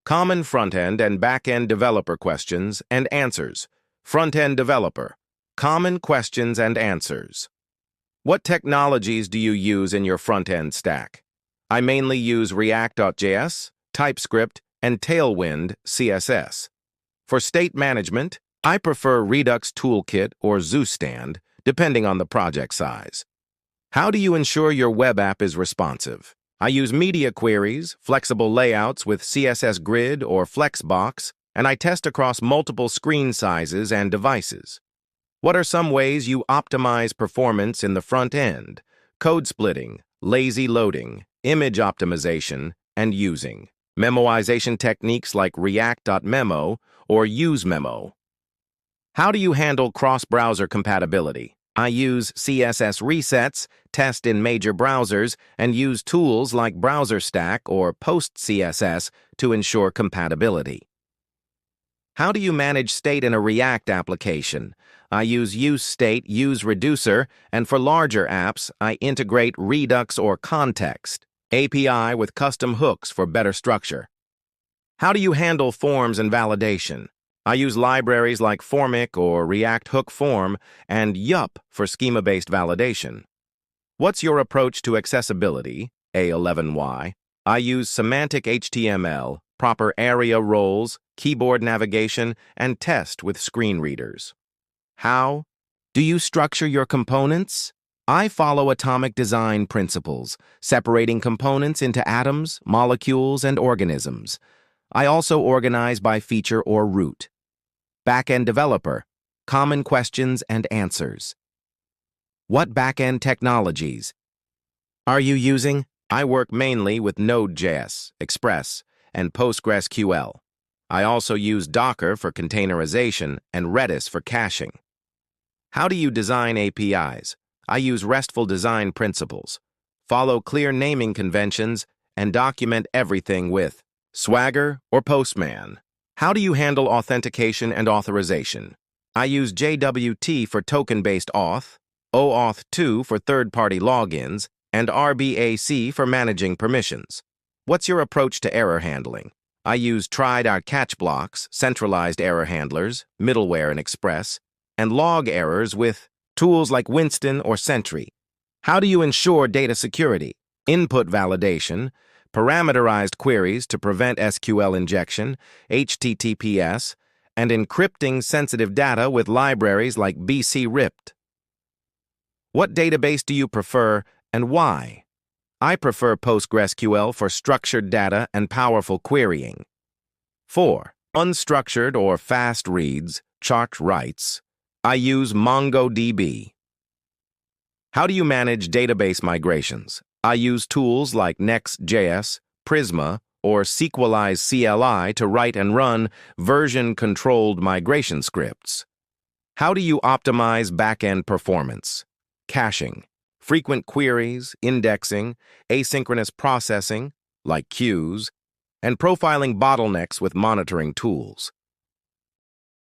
Common front-end and back-end developer questions and answers. Front-end developer. Common questions and answers. What technologies do you use in your front-end stack? I mainly use React.js, TypeScript, and Tailwind CSS. For state management, I prefer Redux Toolkit or ZooStand, depending on the project size. How do you ensure your web app is responsive? I use media queries, flexible layouts with CSS Grid or Flexbox, and I test across multiple screen sizes and devices. What are some ways you optimize performance in the front end? Code splitting, lazy loading, image optimization, and using memoization techniques like React.memo or UseMemo. How do you handle cross-browser compatibility? I use CSS resets, test in major browsers, and use tools like BrowserStack or PostCSS to ensure compatibility. How do you manage state in a React application? I use useState, useReducer, and for larger apps, I integrate Redux or Context API with custom hooks for better structure. How do you handle forms and validation? I use libraries like Formic or React Hook Form and Yup for schema-based validation. What's your approach to accessibility, A11Y? I use semantic HTML, proper area roles, keyboard navigation, and test with screen readers. How? Do you structure your components? I follow atomic design principles, separating components into atoms, molecules, and organisms. I also organize by feature or root. Back-end developer, common questions and answers. What back-end technologies are you using? I work mainly with Node.js, Express, and PostgreSQL. I also use Docker for containerization and Redis for caching. How do you design APIs? I use RESTful design principles, follow clear naming conventions, and document everything with Swagger or Postman. How do you handle authentication and authorization? I use JWT for token-based auth, OAuth 2 for third-party logins, and RBAC for managing permissions. What's your approach to error handling? I use tried-our-catch blocks, centralized error handlers, middleware in Express, and log errors with tools like Winston or Sentry. How do you ensure data security? Input validation, parameterized queries to prevent SQL injection, HTTPS, and encrypting sensitive data with libraries like BCrypt. What database do you prefer and why? I prefer PostgreSQL for structured data and powerful querying. 4. Unstructured or fast reads, chart writes. I use MongoDB. How do you manage database migrations? I use tools like Next.js, Prisma, or Sequelize CLI to write and run version-controlled migration scripts. How do you optimize back-end performance? Caching, frequent queries, indexing, asynchronous processing, like queues, and profiling bottlenecks with monitoring tools.